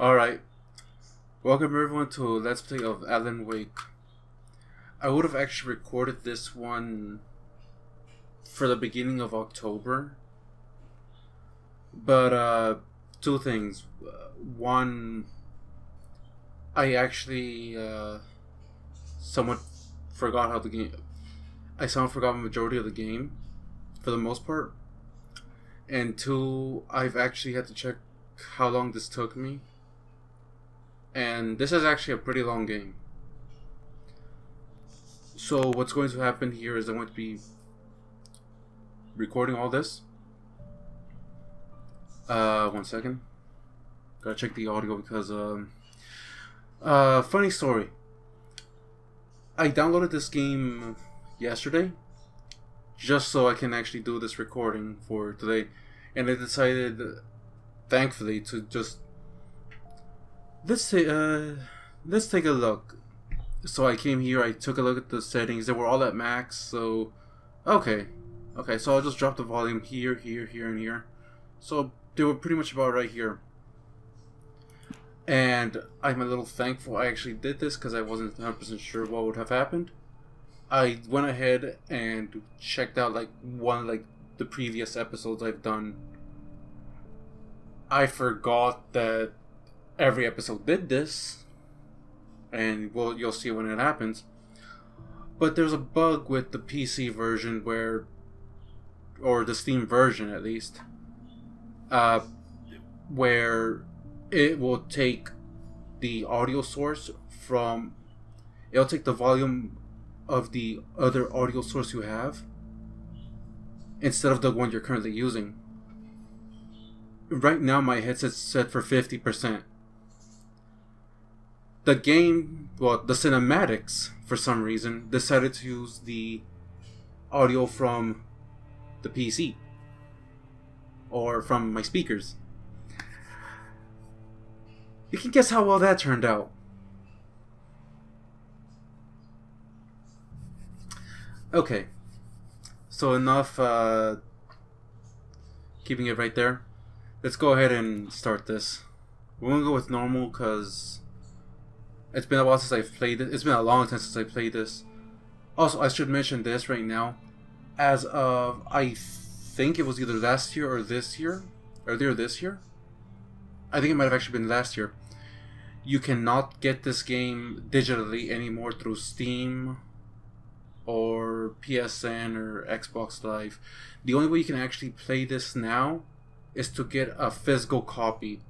Alright, welcome everyone to a Let's Play of Alan Wake. I would have actually recorded this one for the beginning of October, but two things. One, I actually somewhat forgot how the game. I somewhat forgot the majority of the game, for the most part. And two, I've actually had to check how long this took me. And this is actually a pretty long game. So what's going to happen here is I'm going to be recording all this. 1 second. Gotta check the audio because funny story. I downloaded this game yesterday just so I can actually do this recording for today, and I decided, thankfully, to just let's take a look. So I came here, I took a look at the settings. They were all at max, so okay, so I'll just drop the volume here, here, here, and here. So they were pretty much about right here. And I'm a little thankful I actually did this because I wasn't 100% sure what would have happened. I went ahead and checked out the previous episodes I've done. I forgot that every episode did this, and well, you'll see when it happens. But there's a bug with the PC version or the Steam version at least, where it will take the audio source it'll take the volume of the other audio source you have instead of the one you're currently using. Right now my headset's set for 50%. The game, the cinematics, for some reason, decided to use the audio from the PC or from my speakers. You can guess how well that turned out. Okay, so enough keeping it right there. Let's go ahead and start this. We're gonna go with normal because it's been a while since I've played it. It's been a long time since I played this. Also, I should mention this right now. As of, I think it was either last year or this year. Earlier this year. I think it might have actually been last year. You cannot get this game digitally anymore through Steam or PSN or Xbox Live. The only way you can actually play this now is to get a physical copy.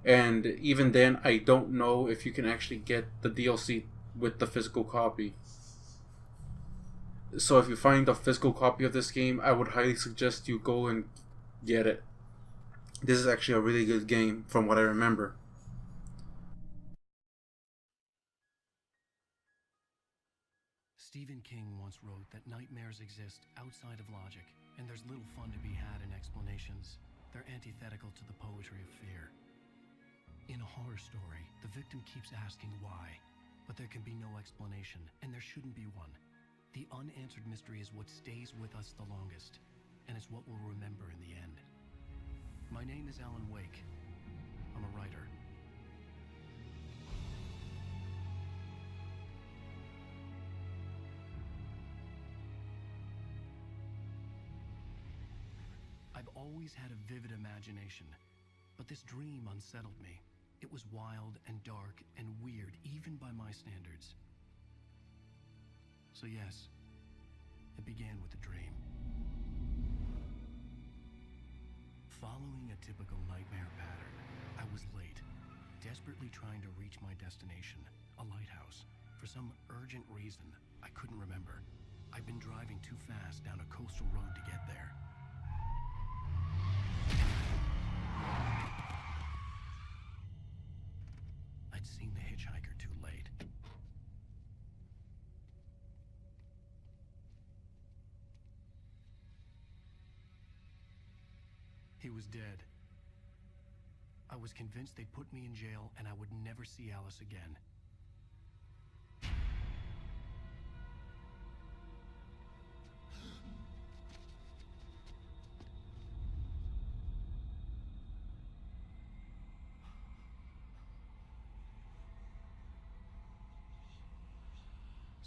And even then, I don't know if you can actually get the DLC with the physical copy. So if you find a physical copy of this game, I would highly suggest you go and get it. This is actually a really good game from what I remember. Stephen King once wrote that nightmares exist outside of logic, and there's little fun to be had in explanations. They're antithetical to the poetry of fear. In a horror story, the victim keeps asking why, but there can be no explanation, and there shouldn't be one. The unanswered mystery is what stays with us the longest, and it's what we'll remember in the end. My name is Alan Wake. I'm a writer. I've always had a vivid imagination, but this dream unsettled me. It was wild and dark and weird, even by my standards. So yes, it began with a dream. Following a typical nightmare pattern, I was late, desperately trying to reach my destination, a lighthouse. For some urgent reason, I couldn't remember. I'd been driving too fast down a coastal road to get there. I'd seen the hitchhiker too late. He was dead. I was convinced they'd put me in jail and I would never see Alice again.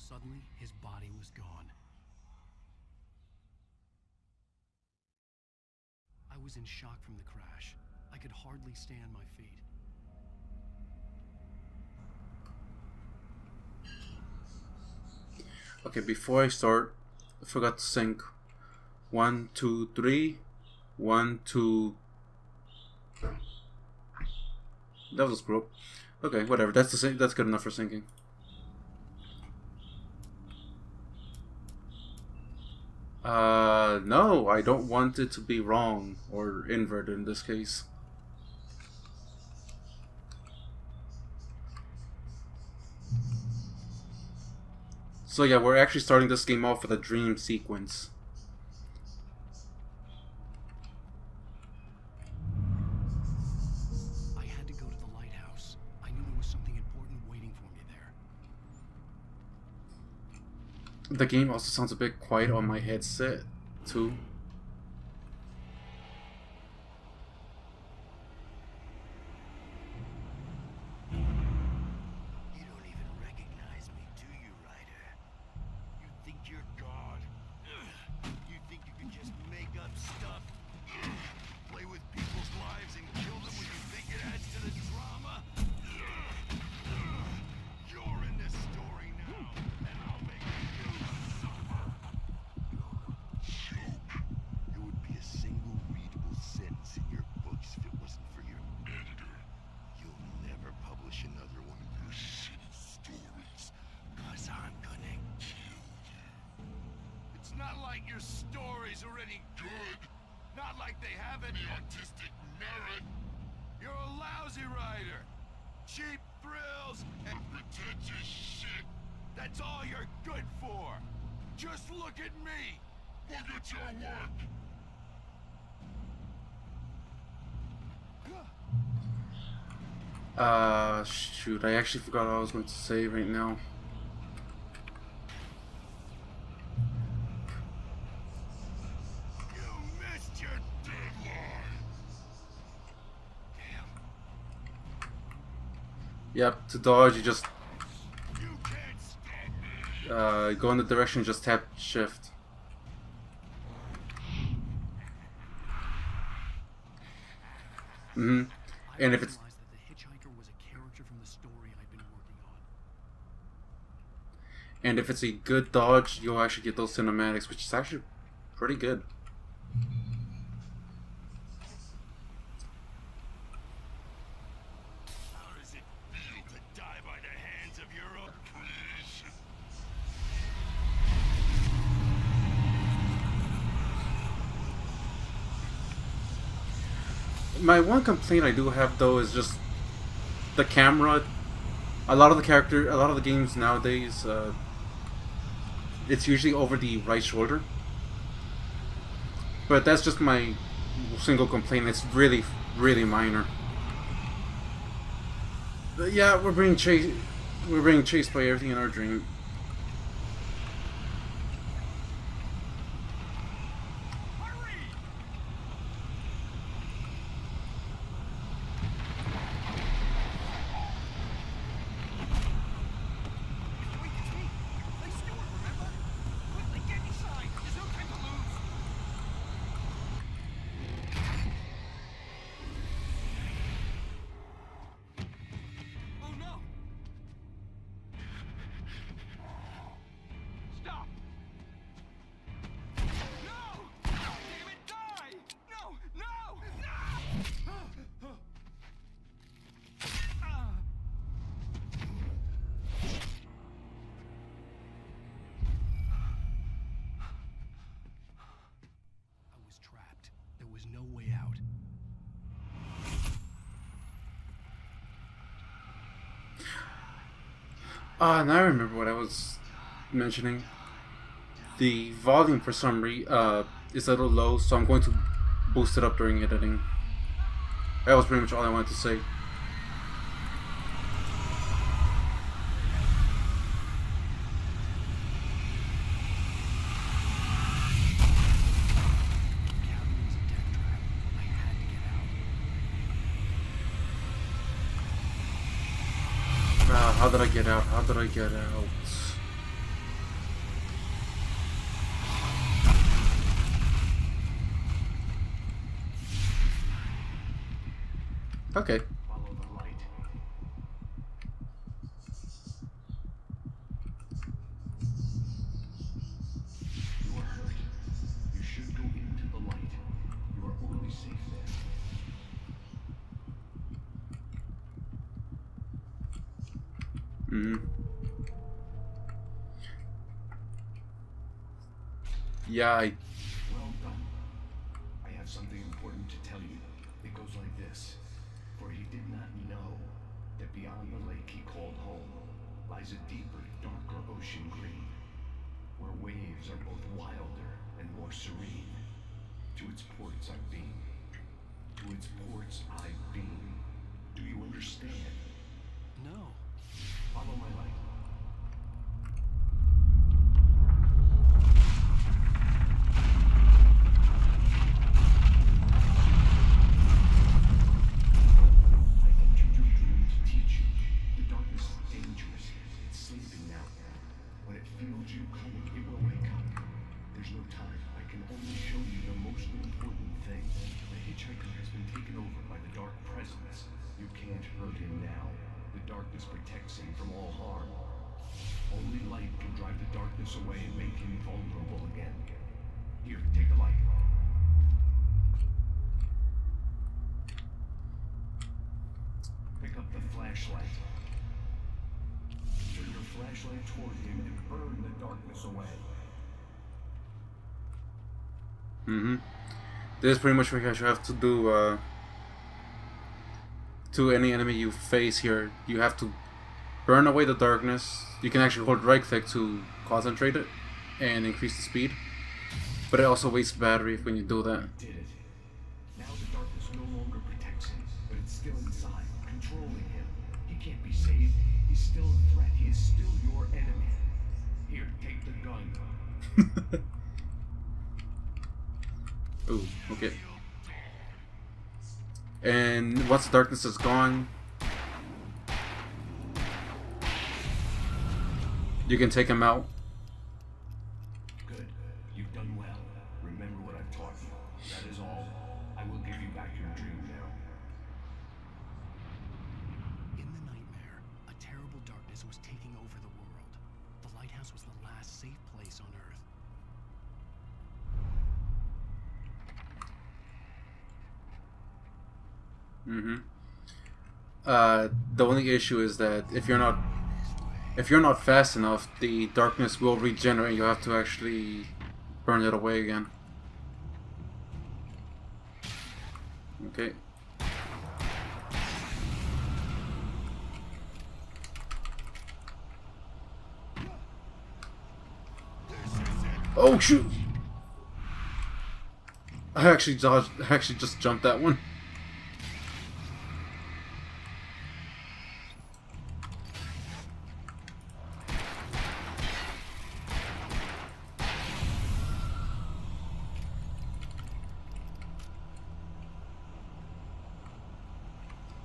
Suddenly, his body was gone. I was in shock from the crash. I could hardly stay on my feet. Okay, before I start, I forgot to sync. 1, 2, 3. 1, 2. That was a screw up. Okay, whatever. That's that's good enough for syncing. No, I don't want it to be wrong or inverted in this case. So yeah, we're actually starting this game off with a dream sequence. I had to go to the lighthouse. I knew there was something important waiting for me there. The game also sounds a bit quiet on my headset, too. You don't even recognize me, do you, Ryder? You think you're God? You think you can just make up stuff? Play with people's lives and kill them when you think it adds to the drama? You're in this story now, and I'll make you suffer. Joke. There would be a single readable sentence in your books if it wasn't for your editor. You'll never publish another one of your shitty stories, cause I'm gonna kill you. It's not like your stories are any good. Not like they have any artistic merit. You're a lousy writer. Cheap thrills and pretentious shit. That's all you're good for. Just look at me. Look at your work. Shoot, I actually forgot what I was going to say right now. You missed your deadline. Damn. Yep, to dodge, you just You can't stop me. go in the direction, just tap shift. And if it's realized that the hitchhiker was a character from the story I'd been working on. and if it's a good dodge, you'll actually get those cinematics, which is actually pretty good. How does it feel to die by the hands of your own creation? My one complaint I do have though is just the camera. A lot of the games nowadays, it's usually over the right shoulder. But that's just my single complaint. It's really, really minor. But yeah, we're being chased. We're being chased by everything in our dream. No way out. Now I remember what I was mentioning. The volume for some is a little low, so I'm going to boost it up during editing. That was pretty much all I wanted to say. How did I get out? How did I get out? Okay. Follow the light. You are hurt. You should go into the light. You are only safe there. Mm-hmm. Yeah, Well done. I have something important to tell you. It goes like this. For he did not know that beyond the lake he called home lies a deeper, darker ocean green, where waves are both wilder and more serene. To its ports I've been. To its ports I've been. Do you understand? No. Follow my light. I entered your dream to teach you. The darkness is dangerous. It's sleeping now. When it feels you coming, it will wake up. There's no time. I can only show you the most important thing. The hitchhiker has been taken over by the dark presence. You can't hurt him now. The darkness protects him from all harm. Only light can drive the darkness away and make him vulnerable again. Here, take the light. Pick up the flashlight. Turn your flashlight toward him and burn the darkness away. mm-hmm. This is pretty much what you have to do to any enemy you face here. You have to burn away the darkness. You can actually hold right click to concentrate it and increase the speed, but it also wastes battery when you do that. Did it. Now the darkness no longer protects him, but it's still inside, controlling him. He can't be saved. He's still a threat. He is still your enemy. Here, take the gun. Ooh, okay. And once the darkness is gone, you can take him out. Good. You've done well. Remember what I've taught you. That is all. I will give you back your dream now. In the nightmare, a terrible darkness was taking over the world. The lighthouse was the last safe place on Earth. Mm-hmm. The only issue is that if you're not fast enough, the darkness will regenerate. You have to actually burn it away again. Okay. Oh shoot! I actually just jumped that one.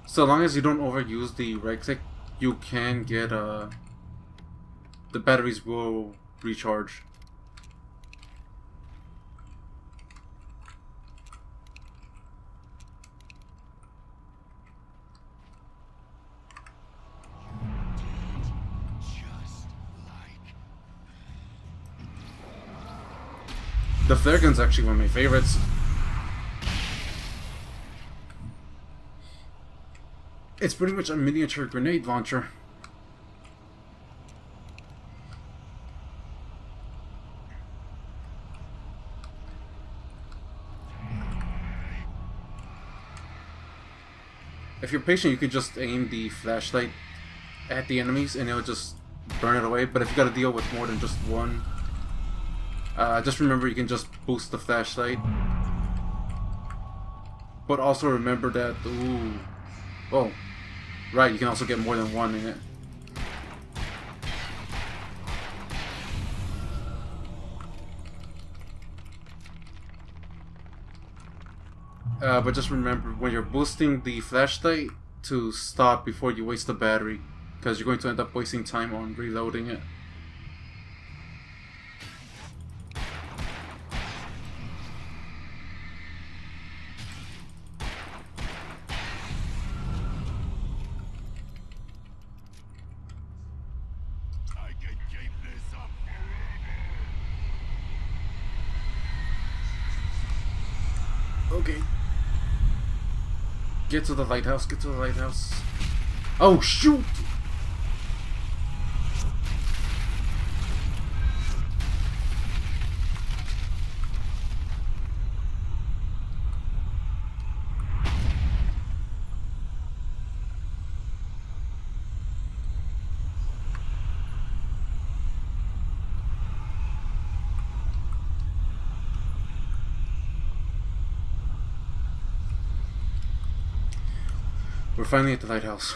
So long as you don't overuse the right click, you can get the batteries will recharge. The flare gun's actually one of my favorites. It's pretty much a miniature grenade launcher. If you're patient, you can just aim the flashlight at the enemies and it'll just burn it away. But if you gotta deal with more than just one, just remember you can just boost the flashlight. But also remember that, ooh, oh, right, you can also get more than one in it. But just remember when you're boosting the flashlight to stop before you waste the battery, because you're going to end up wasting time on reloading it. Okay. Get to the lighthouse. Get to the lighthouse. Oh, shoot! We're finally at the lighthouse.